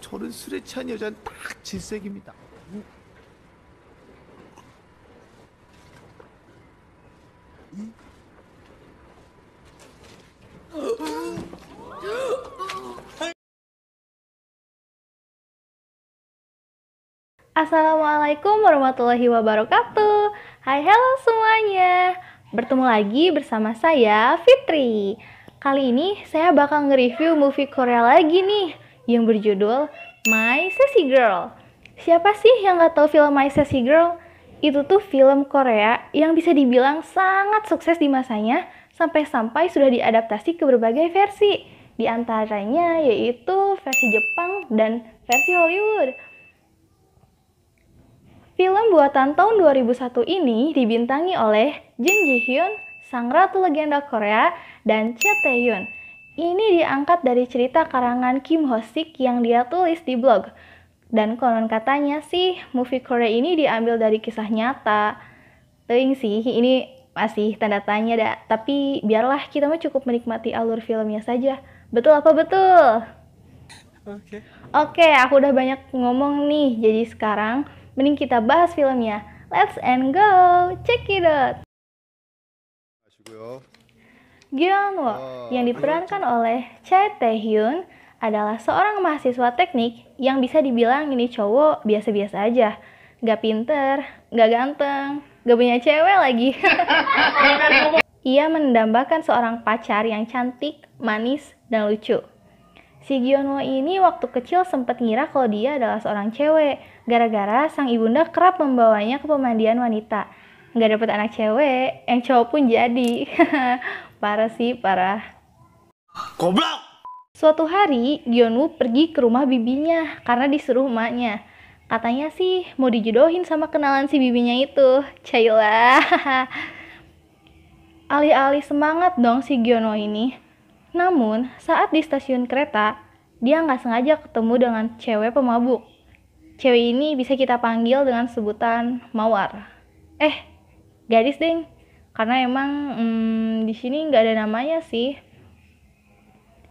저는 술에 취한 여자는 딱 질색입니다. Assalamualaikum warahmatullahi wabarakatuh. Hai, halo semuanya. Bertemu lagi bersama saya, Fitri. Kali ini saya bakal nge-review movie Korea lagi nih, yang berjudul My Sassy Girl. Siapa sih yang gak tahu film My Sassy Girl? Itu tuh film Korea yang bisa dibilang sangat sukses di masanya, sampai-sampai sudah diadaptasi ke berbagai versi. Di antaranya yaitu versi Jepang dan versi Hollywood. Film buatan tahun 2001 ini dibintangi oleh Jin Ji Hyun, sang ratu legenda Korea, dan Cha Tae Yoon. Ini diangkat dari cerita karangan Kim Ho Sik yang dia tulis di blog. Dan konon katanya sih, movie Korea ini diambil dari kisah nyata. Teuing sih, ini masih tanda tanya dah. Tapi biarlah, kita mah cukup menikmati alur filmnya saja. Betul apa betul? Oke, aku udah banyak ngomong nih. Jadi sekarang mending kita bahas filmnya. Let's and go, check it out. Gyeonwoo yang diperankan oleh Cha Tae Hyun adalah seorang mahasiswa teknik yang bisa dibilang ini cowok biasa-biasa aja. Gak pinter, gak ganteng, gak punya cewek lagi. Ia mendambakan seorang pacar yang cantik, manis, dan lucu. Si Gyeonwoo ini waktu kecil sempat ngira kalau dia adalah seorang cewek, gara-gara sang ibunda kerap membawanya ke pemandian wanita. Nggak dapet anak cewek, yang cowok pun jadi. Parah sih, parah. Goblok! Suatu hari, Gyeonwoo pergi ke rumah bibinya karena disuruh emaknya. Katanya sih mau dijodohin sama kenalan si bibinya itu. Cailah. Alih-alih semangat dong si Gyeonwoo ini. Namun, saat di stasiun kereta, dia nggak sengaja ketemu dengan cewek pemabuk. Cewek ini bisa kita panggil dengan sebutan Mawar. Gadis deng, karena emang di sini nggak ada namanya sih.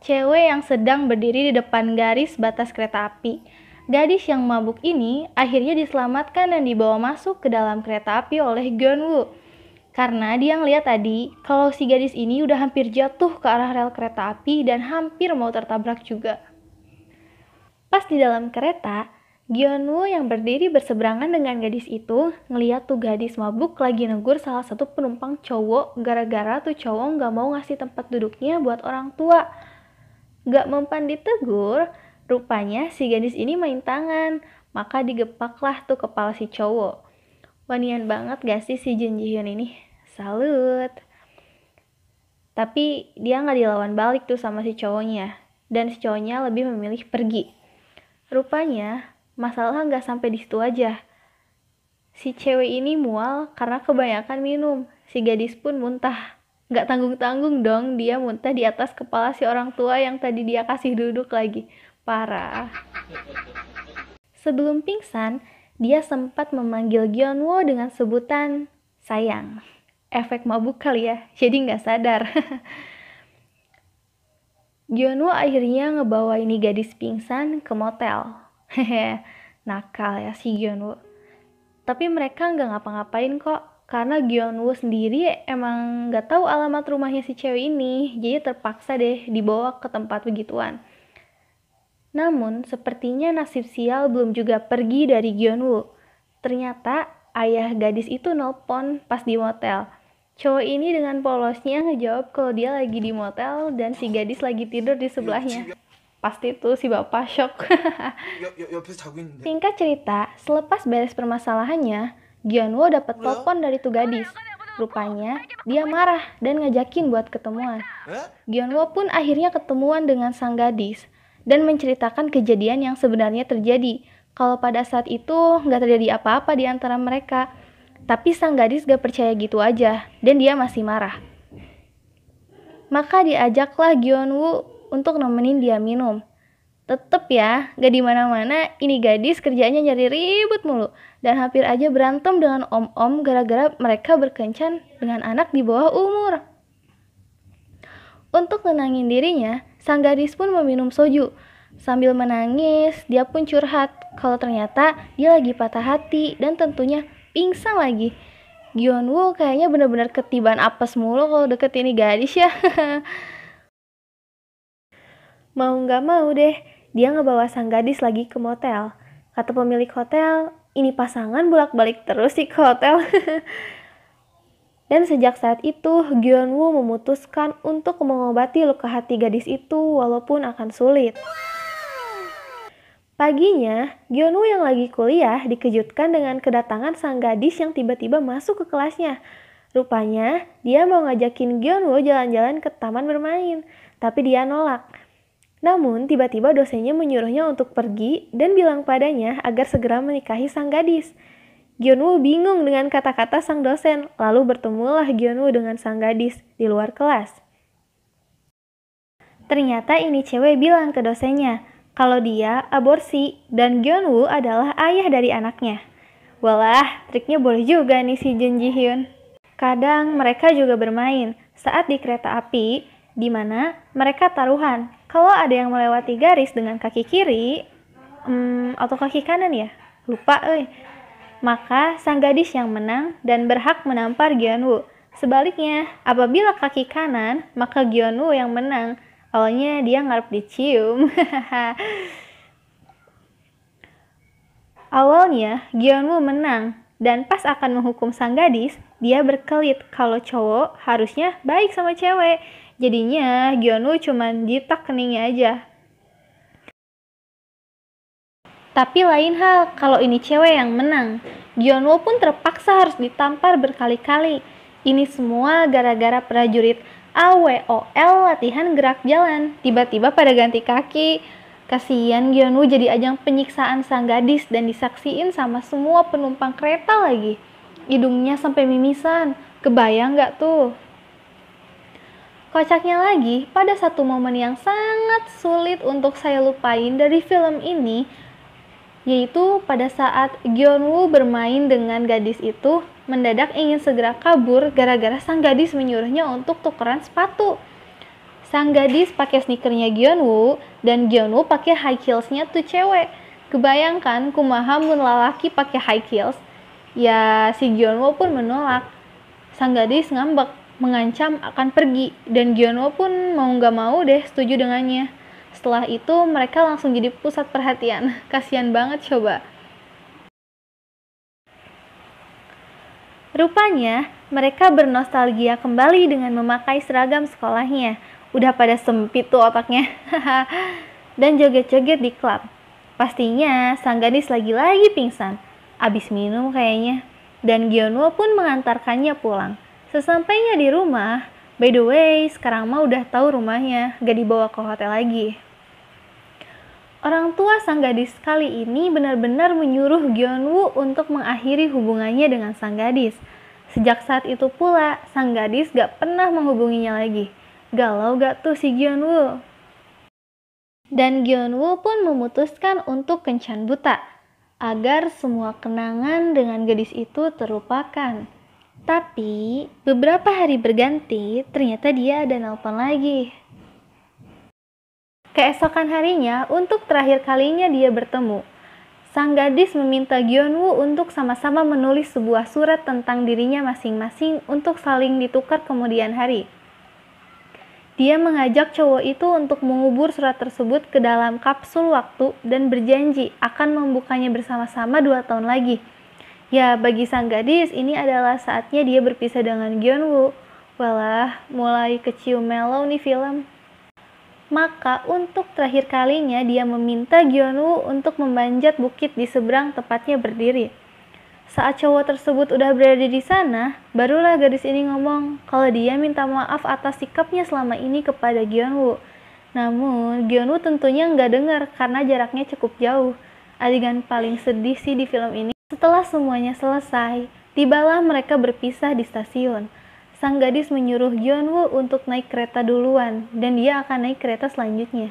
Cewek yang sedang berdiri di depan garis batas kereta api. Gadis yang mabuk ini akhirnya diselamatkan dan dibawa masuk ke dalam kereta api oleh Gyeonwoo. Karena dia ngeliat tadi kalau si gadis ini udah hampir jatuh ke arah rel kereta api dan hampir mau tertabrak juga. Pas di dalam kereta, Gyeonwoo yang berdiri berseberangan dengan gadis itu ngeliat tuh gadis mabuk lagi negur salah satu penumpang cowok gara-gara tuh cowok nggak mau ngasih tempat duduknya buat orang tua. Gak mempan ditegur, rupanya si gadis ini main tangan, maka digepaklah tuh kepala si cowok. Wanian banget gak sih si Jin Ji Hyun ini? Salut. Tapi dia gak dilawan balik tuh sama si cowoknya. Dan si cowoknya lebih memilih pergi. Rupanya masalah gak sampai di situ aja. Si cewek ini mual karena kebanyakan minum. Si gadis pun muntah. Gak tanggung-tanggung dong dia muntah di atas kepala si orang tua yang tadi dia kasih duduk lagi. Parah. Sebelum pingsan, dia sempat memanggil Gyeonwoo dengan sebutan sayang. Efek mabuk kali ya, jadi nggak sadar. Gyeonwoo akhirnya ngebawa ini gadis pingsan ke motel. Hehe, nakal ya si Gyeonwoo. Tapi mereka nggak ngapa-ngapain kok, karena Gyeonwoo sendiri emang nggak tahu alamat rumahnya si cewek ini, jadi terpaksa deh dibawa ke tempat begituan. Namun, sepertinya nasib sial belum juga pergi dari Gyeonwoo. Ternyata, ayah gadis itu nelpon pas di motel. Cowok ini dengan polosnya ngejawab kalau dia lagi di motel dan si gadis lagi tidur di sebelahnya. Pasti tuh si bapak shock. Singkat cerita, selepas beres permasalahannya, Gyeonwoo dapat telepon dari tuh gadis. Rupanya, dia marah dan ngajakin buat ketemuan. Gyeonwoo pun akhirnya ketemuan dengan sang gadis dan menceritakan kejadian yang sebenarnya terjadi. Kalau pada saat itu nggak terjadi apa-apa di antara mereka. Tapi sang gadis gak percaya gitu aja, dan dia masih marah. Maka diajaklah Gyeonwoo untuk nemenin dia minum. Tetep ya, gak di mana-mana ini gadis kerjanya nyari ribut mulu. Dan hampir aja berantem dengan om-om gara-gara mereka berkencan dengan anak di bawah umur. Untuk nenangin dirinya, sang gadis pun meminum soju. Sambil menangis, dia pun curhat kalau ternyata dia lagi patah hati dan tentunya pingsan lagi. Gyunwoo kayaknya benar-benar ketiban apes mulu kalau deket ini gadis ya. Mau nggak mau deh, dia ngebawa sang gadis lagi ke motel. Kata pemilik hotel, ini pasangan bolak-balik terus sih ke hotel. Dan sejak saat itu, Gyunwoo memutuskan untuk mengobati luka hati gadis itu walaupun akan sulit. Paginya, Gyunwoo yang lagi kuliah dikejutkan dengan kedatangan sang gadis yang tiba-tiba masuk ke kelasnya. Rupanya, dia mau ngajakin Gyunwoo jalan-jalan ke taman bermain, tapi dia nolak. Namun, tiba-tiba dosennya menyuruhnya untuk pergi dan bilang padanya agar segera menikahi sang gadis. Gyunwoo bingung dengan kata-kata sang dosen, lalu bertemulah Gyunwoo dengan sang gadis di luar kelas. Ternyata ini cewek bilang ke dosennya kalau dia aborsi dan Gyunwoo adalah ayah dari anaknya. Walah, triknya boleh juga nih si Jun Ji Hyun. Kadang mereka juga bermain saat di kereta api, di mana mereka taruhan. Kalau ada yang melewati garis dengan kaki kiri, atau kaki kanan ya, lupa maka sang gadis yang menang dan berhak menampar Gyunwoo. Sebaliknya, apabila kaki kanan, maka Gyunwoo yang menang. Awalnya dia ngarep dicium. Awalnya Gyunwoo menang dan pas akan menghukum sang gadis, dia berkelit kalau cowok harusnya baik sama cewek. Jadinya Gyunwoo cuma jitak keningnya aja. Tapi lain hal kalau ini cewek yang menang. Gyunwoo pun terpaksa harus ditampar berkali-kali. Ini semua gara-gara prajurit AWOL latihan gerak jalan. Tiba-tiba pada ganti kaki. Kasian Gyunwoo jadi ajang penyiksaan sang gadis dan disaksiin sama semua penumpang kereta lagi. Hidungnya sampai mimisan. Kebayang nggak tuh? Kocaknya lagi, pada satu momen yang sangat sulit untuk saya lupain dari film ini, yaitu pada saat Gyunwoo bermain dengan gadis itu, mendadak ingin segera kabur gara-gara sang gadis menyuruhnya untuk tukeran sepatu. Sang gadis pakai sneakernya Gyunwoo dan Gyunwoo pakai high heelsnya tuh cewek. Kebayangkan kumaha mun lalaki pakai high heels? Ya si Gyunwoo pun menolak. Sang gadis ngambek, mengancam akan pergi dan Gyunwoo pun mau nggak mau deh setuju dengannya. Setelah itu mereka langsung jadi pusat perhatian. Kasian banget coba. Rupanya, mereka bernostalgia kembali dengan memakai seragam sekolahnya. Udah pada sempit tuh otaknya. Dan joget-joget di klub. Pastinya sang gadis lagi-lagi pingsan. Abis minum kayaknya. Dan Gyunwoo pun mengantarkannya pulang. Sesampainya di rumah, by the way, sekarang mah udah tahu rumahnya, gak dibawa ke hotel lagi. Orang tua sang gadis kali ini benar-benar menyuruh Gyunwoo untuk mengakhiri hubungannya dengan sang gadis. Sejak saat itu pula, sang gadis gak pernah menghubunginya lagi. Galau gak tuh si Gyunwoo? Dan Gyunwoo pun memutuskan untuk kencan buta, agar semua kenangan dengan gadis itu terlupakan. Tapi, beberapa hari berganti, ternyata dia ada nelpon lagi. Keesokan harinya, untuk terakhir kalinya dia bertemu. Sang gadis meminta Gyunwoo untuk sama-sama menulis sebuah surat tentang dirinya masing-masing untuk saling ditukar kemudian hari. Dia mengajak cowok itu untuk mengubur surat tersebut ke dalam kapsul waktu dan berjanji akan membukanya bersama-sama 2 tahun lagi. Ya, bagi sang gadis, ini adalah saatnya dia berpisah dengan Gyunwoo. Walah, mulai kecium mellow nih film. Maka untuk terakhir kalinya dia meminta Gyunwoo untuk memanjat bukit di seberang tempatnya berdiri. Saat cowok tersebut udah berada di sana, barulah gadis ini ngomong kalau dia minta maaf atas sikapnya selama ini kepada Gyunwoo. Namun Gyunwoo tentunya nggak dengar karena jaraknya cukup jauh. Adegan paling sedih sih di film ini. Setelah semuanya selesai, tibalah mereka berpisah di stasiun. Sang gadis menyuruh Gyunwoo untuk naik kereta duluan dan dia akan naik kereta selanjutnya.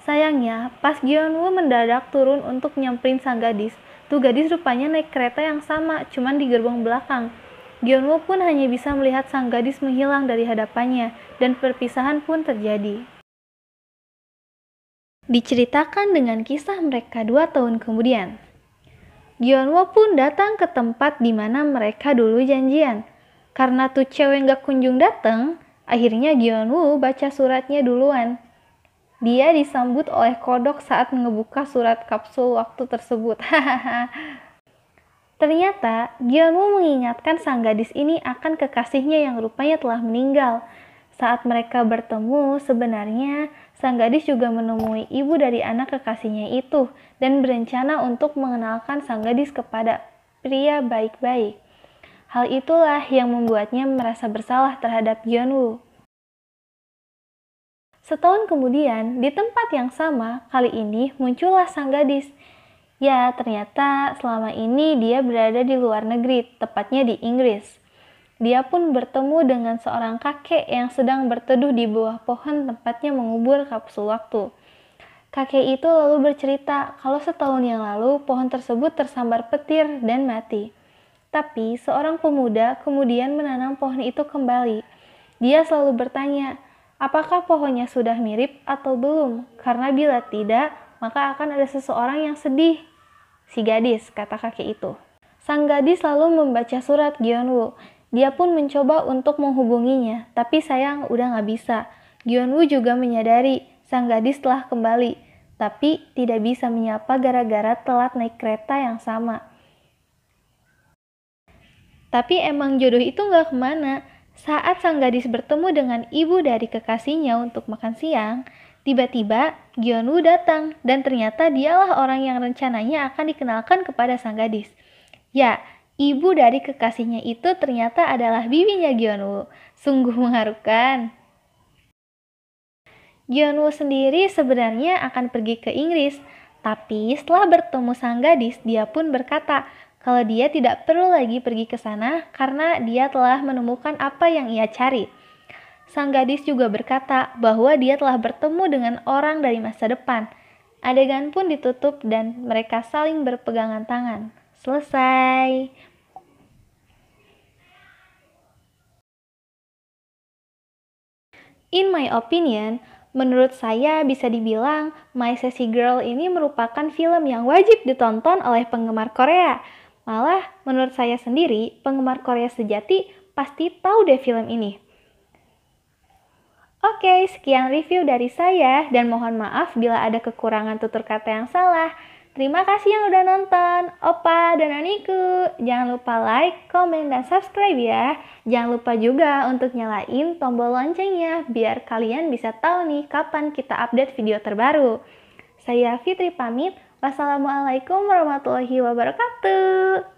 Sayangnya, pas Gyunwoo mendadak turun untuk nyamperin sang gadis, tuh gadis rupanya naik kereta yang sama, cuman di gerbong belakang. Gyunwoo pun hanya bisa melihat sang gadis menghilang dari hadapannya dan perpisahan pun terjadi. Diceritakan dengan kisah mereka 2 tahun kemudian. Gyeonwoo pun datang ke tempat di mana mereka dulu janjian. Karena tuh cewek gak kunjung datang, akhirnya Gyeonwoo baca suratnya duluan. Dia disambut oleh kodok saat ngebuka surat kapsul waktu tersebut. Ternyata, Gyeonwoo mengingatkan sang gadis ini akan kekasihnya yang rupanya telah meninggal. Saat mereka bertemu, sebenarnya sang gadis juga menemui ibu dari anak kekasihnya itu dan berencana untuk mengenalkan sang gadis kepada pria baik-baik. Hal itulah yang membuatnya merasa bersalah terhadap Gyeonwoo. Setahun kemudian, di tempat yang sama, kali ini muncullah sang gadis. Ya, ternyata selama ini dia berada di luar negeri, tepatnya di Inggris. Dia pun bertemu dengan seorang kakek yang sedang berteduh di bawah pohon tempatnya mengubur kapsul waktu. Kakek itu lalu bercerita kalau setahun yang lalu pohon tersebut tersambar petir dan mati. Tapi seorang pemuda kemudian menanam pohon itu kembali. Dia selalu bertanya, apakah pohonnya sudah mirip atau belum? Karena bila tidak, maka akan ada seseorang yang sedih. Si gadis, kata kakek itu. Sang gadis lalu membaca surat Gyeonwoo. Dia pun mencoba untuk menghubunginya, tapi sayang udah gak bisa. Gyeonwoo juga menyadari sang gadis telah kembali, tapi tidak bisa menyapa gara-gara telat naik kereta yang sama. Tapi emang jodoh itu gak kemana. Saat sang gadis bertemu dengan ibu dari kekasihnya untuk makan siang, tiba-tiba Gyeonwoo datang dan ternyata dialah orang yang rencananya akan dikenalkan kepada sang gadis. Ya, ibu dari kekasihnya itu ternyata adalah bibinya Gyeonwoo. Sungguh mengharukan. Gyeonwoo sendiri sebenarnya akan pergi ke Inggris, tapi setelah bertemu sang gadis, dia pun berkata kalau dia tidak perlu lagi pergi ke sana karena dia telah menemukan apa yang ia cari. Sang gadis juga berkata bahwa dia telah bertemu dengan orang dari masa depan. Adegan pun ditutup dan mereka saling berpegangan tangan. Selesai. In my opinion, menurut saya bisa dibilang My Sassy Girl ini merupakan film yang wajib ditonton oleh penggemar Korea. Malah, menurut saya sendiri, penggemar Korea sejati pasti tahu deh film ini. Oke, sekian review dari saya dan mohon maaf bila ada kekurangan tutur kata yang salah. Terima kasih yang udah nonton. Opa dan Aniku, jangan lupa like, komen, dan subscribe ya. Jangan lupa juga untuk nyalain tombol loncengnya biar kalian bisa tahu nih kapan kita update video terbaru. Saya Fitri pamit. Wassalamualaikum warahmatullahi wabarakatuh.